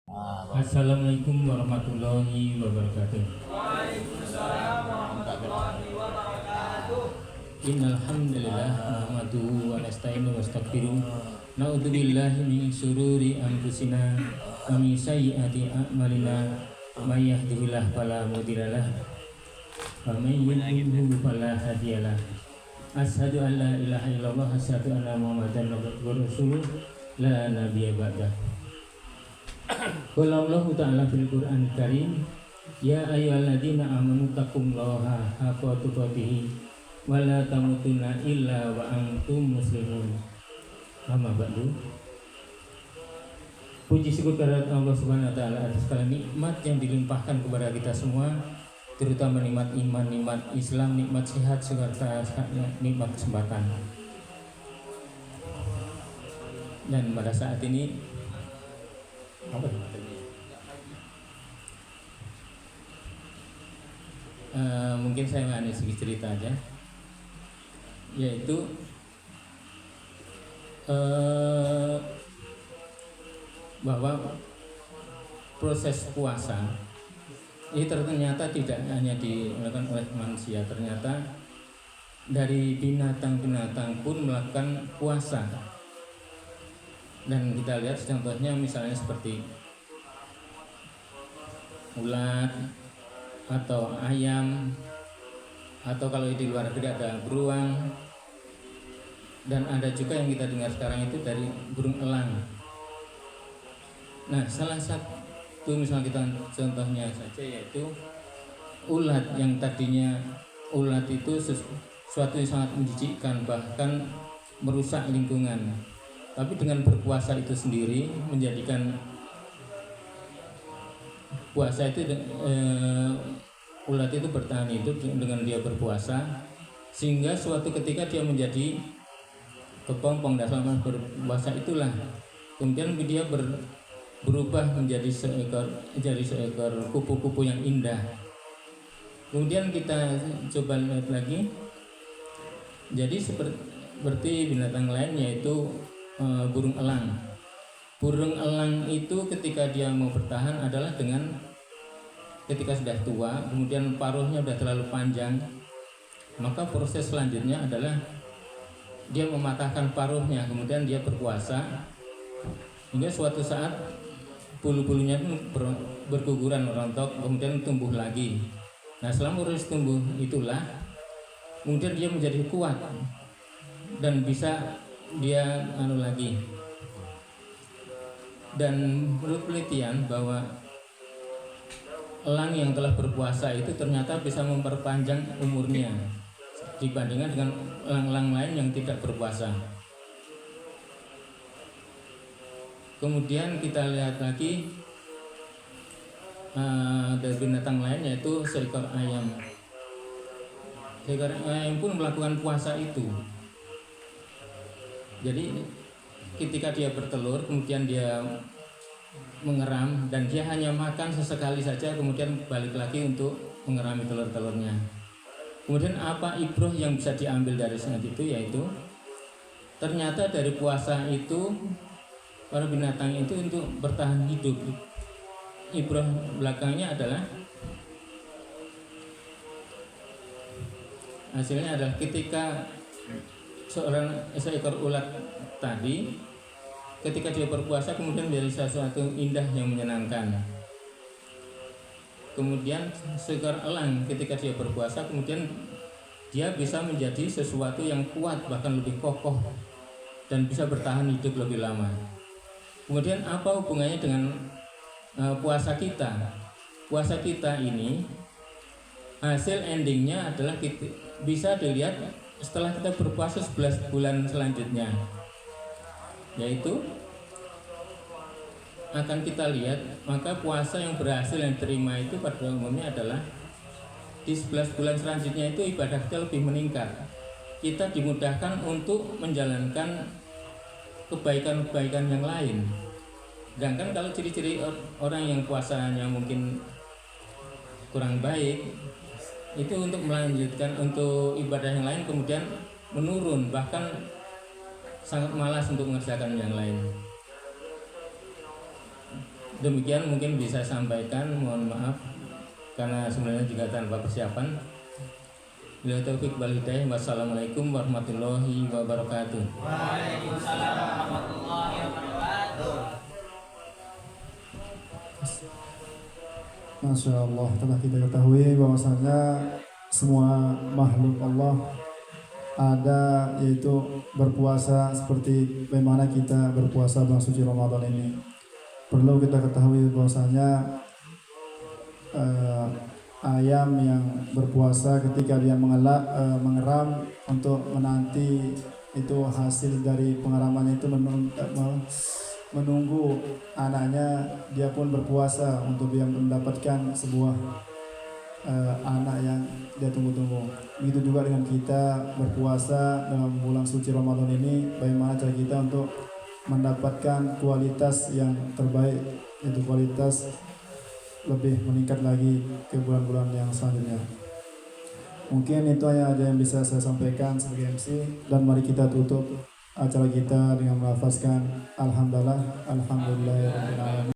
Assalamualaikum warahmatullahi wabarakatuh. Waalaikumsalam warahmatullahi wabarakatuh. Innal hamdalillah nahmaduhu wa nasta'inuhu wa nastaghfiruh. Na'udzubillahi min syururi anfusina wa min sayyiati a'malina. May yahdihillahu fala mudhillalah wa may yudhlilhu fala hadiyalah. Asyhadu an la ilaha illallah wa asyhadu anna Muhammadan abduhu wa rasuluh la nabiyya ba'dah. Qala Allah Ta'ala fil Qur'an Karim, ya ayyuhalladzina amanu taqullaha haqqa tuqatih wa la tamutunna illa wa antum muslimun. Amma ba'du. Puji syukur kehadirat Allah Subhanahu wa taala atas segala nikmat yang dilimpahkan kepada kita semua, terutama nikmat iman, nikmat Islam, nikmat sehat serta nikmat kesempatan. Dan pada saat ini apa mungkin saya akan sedikit cerita aja, yaitu bahwa proses puasa ini ternyata tidak hanya dilakukan oleh manusia, ternyata dari binatang-binatang pun melakukan puasa. Dan kita lihat contohnya misalnya seperti ulat atau ayam, atau kalau di luar negeri ada beruang, dan ada juga yang kita dengar sekarang itu dari burung elang. Nah, salah satu misalnya kita contohnya saja yaitu ulat, yang tadinya ulat itu sesuatu yang sangat menjijikkan, bahkan merusak lingkungan. Tapi dengan berpuasa itu sendiri menjadikan puasa itu ulat itu bertahan hidup dengan dia berpuasa, sehingga suatu ketika dia menjadi kepompong, dan selama berpuasa itulah kemudian dia berubah menjadi seekor kupu-kupu yang indah. Kemudian kita coba lihat lagi, jadi seperti binatang lain yaitu burung elang. Burung elang itu ketika dia mau bertahan adalah dengan ketika sudah tua, kemudian paruhnya sudah terlalu panjang, maka proses selanjutnya adalah dia mematahkan paruhnya, kemudian dia berpuasa hingga suatu saat bulu-bulunya berguguran, merontok, kemudian tumbuh lagi. Nah, selama proses tumbuh itulah kemudian dia menjadi kuat dan bisa dia lagi. Dan menurut penelitian bahwa elang yang telah berpuasa itu ternyata bisa memperpanjang umurnya dibandingkan dengan elang-elang lain yang tidak berpuasa. Kemudian kita lihat lagi dari binatang lain yaitu seekor ayam. Seekor ayam pun melakukan puasa itu. Jadi ketika dia bertelur, kemudian dia mengeram, dan dia hanya makan sesekali saja, kemudian balik lagi untuk mengerami telur-telurnya. Kemudian apa ibroh yang bisa diambil dari saat itu, yaitu ternyata dari puasa itu para binatang itu untuk bertahan hidup. Ibroh belakangnya adalah hasilnya adalah ketika seekor ulat tadi ketika dia berpuasa kemudian menjadi sesuatu indah yang menyenangkan. Kemudian seekor elang ketika dia berpuasa kemudian dia bisa menjadi sesuatu yang kuat, bahkan lebih kokoh, dan bisa bertahan hidup lebih lama. Kemudian apa hubungannya dengan puasa kita? Puasa kita ini hasil endingnya adalah bisa dilihat setelah kita berpuasa 11 bulan selanjutnya, yaitu akan kita lihat maka puasa yang berhasil yang diterima itu pada umumnya adalah di 11 bulan selanjutnya itu ibadah kita lebih meningkat. Kita dimudahkan untuk menjalankan kebaikan-kebaikan yang lain. Sedangkan kalau ciri-ciri orang yang puasanya mungkin kurang baik, itu untuk melanjutkan untuk ibadah yang lain kemudian menurun, bahkan sangat malas untuk mengerjakan yang lain. Demikian mungkin bisa sampaikan, mohon maaf karena sebenarnya juga tanpa persiapan. Bila taufik wal hidayah. Wassalamualaikum warahmatullahi wabarakatuh. Waalaikumsalam warahmatullahi wabarakatuh. Masya Allah, telah kita ketahui bahwasanya semua makhluk Allah ada, yaitu berpuasa seperti bagaimana kita berpuasa bulan suci Ramadan ini. Perlu kita ketahui bahwasanya ayam yang berpuasa ketika dia mengeram untuk menanti itu hasil dari pengeramannya itu menunggu anaknya, dia pun berpuasa untuk dia mendapatkan sebuah anak yang dia tunggu-tunggu. Begitu juga dengan kita berpuasa dalam bulan suci Ramadan ini, bagaimana cara kita untuk mendapatkan kualitas yang terbaik, yaitu kualitas lebih meningkat lagi ke bulan-bulan yang selanjutnya. Mungkin itu aja yang bisa saya sampaikan sebagai MC, dan mari kita tutup acara kita dengan melafazkan alhamdulillah, alhamdulillahirabbil alamin.